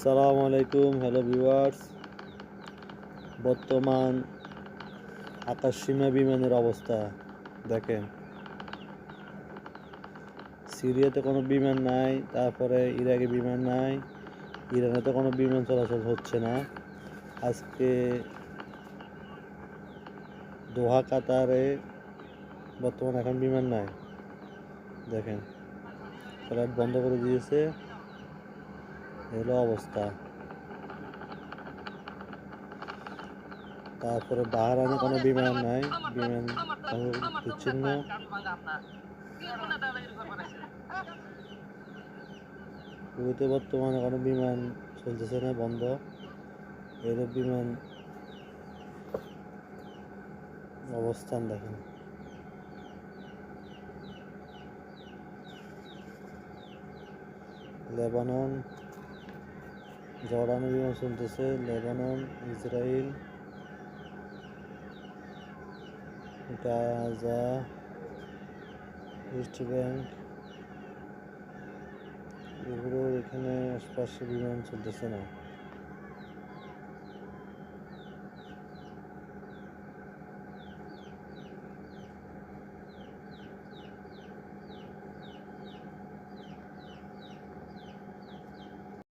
আসসালামু আলাইকুম, hello viewers. বর্তমান আকাশসীমা বিমানের অবস্থা দেখেন। সিরিয়াতে কোনো বিমান নাই, তারপরে ইরাকে বিমান নাই, ইরানে তো কোনো বিমান চলাচল হচ্ছে না। আজকে দোহা কাতারে বর্তমানে এখন বিমান নাই। দেখেন, ফ্লাইট বন্ধ করে দিয়েছে, এলো অবস্থা। তারপরে বাহরাইনে কোনো বিমান নাই, বিমান বিচ্ছিন্ন। কুয়েতে বর্তমানে কোনো বিমান চলতেছে না, বন্ধ। এর বিমান অবস্থান দেখেন। লেবানন, জর্ডানে বিমান চলতেছে, Lebanon, Israel, Gaza, east bank, এগুলোর এখানে আশপাশে বিমান চলতেছে না।